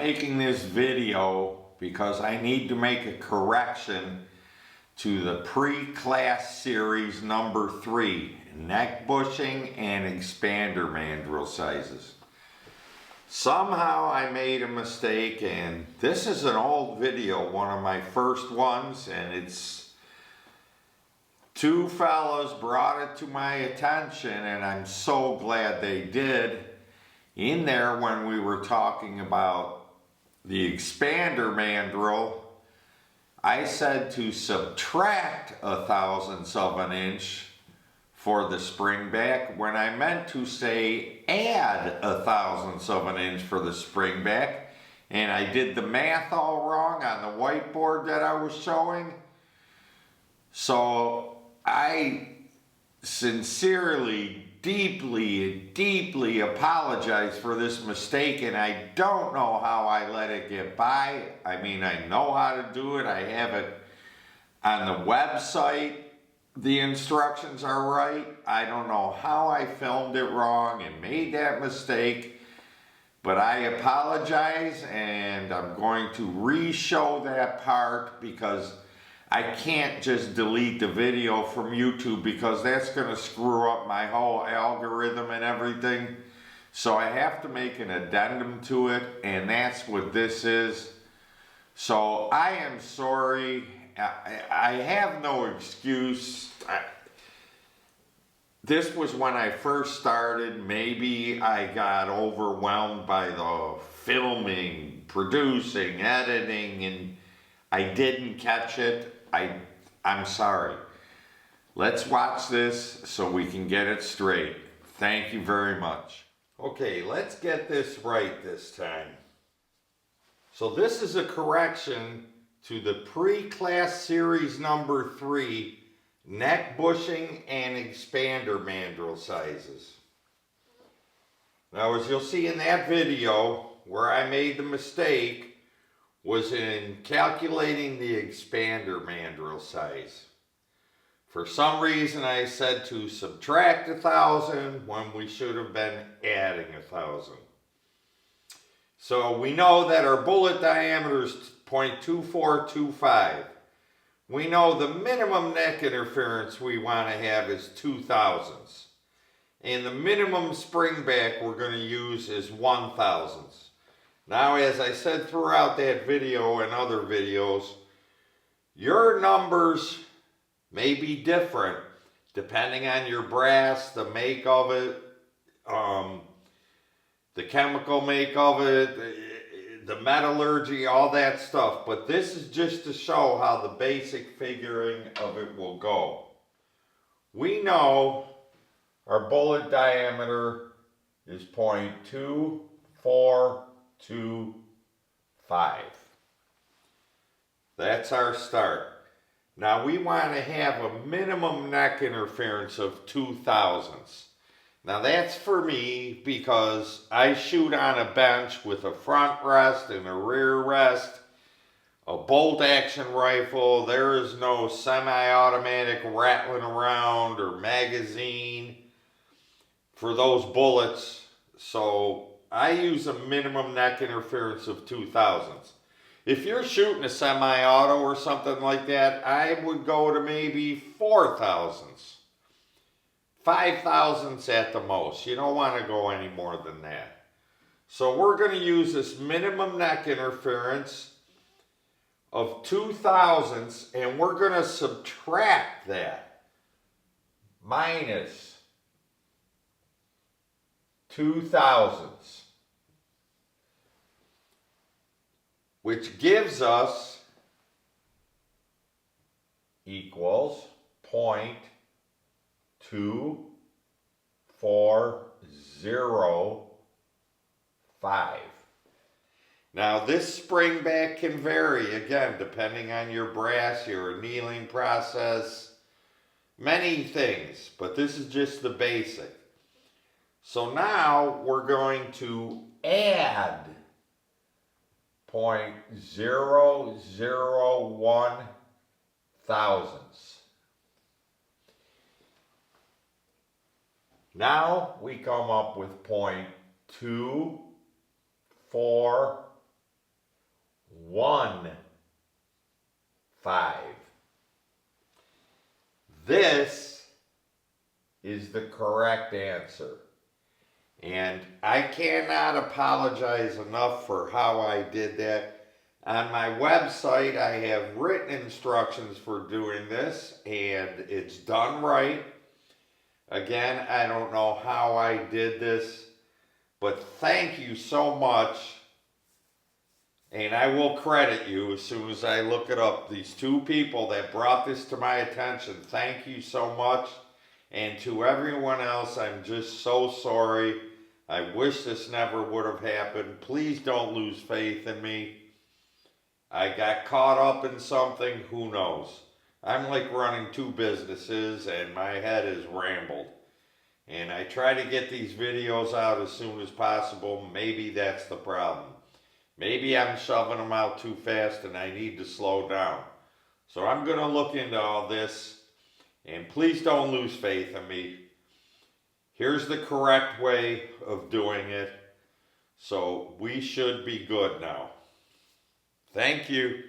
making this video because I need to make a correction to the pre-class series number 3, neck bushing and expander mandrel sizes. Somehow I made a mistake, and this is an old video, one of my first ones, and it's two fellows brought it to my attention, and I'm so glad they did. In there, when we were talking about the expander mandrel, I said to subtract 1/1000th of an inch for the spring back, when I meant to say add 1/1000th of an inch for the spring back, and I did the math all wrong on the whiteboard that I was showing. So I sincerely, deeply apologize for this mistake, and I don't know how I let it get by. I mean, I know how to do it. I have it on the website. The instructions are right. I don't know how I filmed it wrong and made that mistake, but I apologize, and I'm going to re-show that part because I can't just delete the video from YouTube because that's going to screw up my whole algorithm and everything. So I have to make an addendum to it, and that's what this is. So I am sorry. I have no excuse. This was when I first started. Maybe I got overwhelmed by the filming, producing, editing, and I didn't catch it. I'm sorry. Let's watch this so we can get it straight. Thank you very much. Okay, let's get this right this time. So this is a correction to the pre-class series number 3, neck bushing and expander mandrel sizes. Now, as you'll see in that video, where I made the mistake was in calculating the expander mandrel size. For some reason I said to subtract 1,000 when we should have been adding 1,000. So we know that our bullet diameter is 0.2425. We know the minimum neck interference we want to have is 0.02. And the minimum spring back we're going to use is 1/1000. Now, as I said throughout that video and other videos, your numbers may be different depending on your brass, the make of it, the chemical make of it, the metallurgy, all that stuff. But this is just to show how the basic figuring of it will go. We know our bullet diameter is 0.2425. That's our start. Now we want to have a minimum neck interference of 0.02. Now that's for me because I shoot on a bench with a front rest and a rear rest, a bolt action rifle. There is no semi-automatic rattling around or magazine for those bullets. So I use a minimum neck interference of 0.02. If you're shooting a semi-auto or something like that, I would go to maybe 0.004. 0.005 at the most. You don't want to go any more than that. So we're going to use this minimum neck interference of 0.002, and we're going to subtract that. Minus 0.002. Which gives us equals 0.2405. Now this spring back can vary, again, depending on your brass, your annealing process, many things, but this is just the basic. So now we're going to add 0.001 thousandths. Now we come up with 0.24 This is the correct answer. And I cannot apologize enough for how I did that. On my website, I have written instructions for doing this, and it's done right. Again, I don't know how I did this, but thank you so much. And I will credit you as soon as I look it up. These two people that brought this to my attention, thank you so much. And to everyone else, I'm just so sorry. I wish this never would have happened. Please don't lose faith in me. I got caught up in something, who knows? I'm like running two businesses and my head is rambled. And I try to get these videos out as soon as possible. Maybe that's the problem. Maybe I'm shoving them out too fast and I need to slow down. So I'm going to look into all this. And please don't lose faith in me. Here's the correct way of doing it. So we should be good now. Thank you.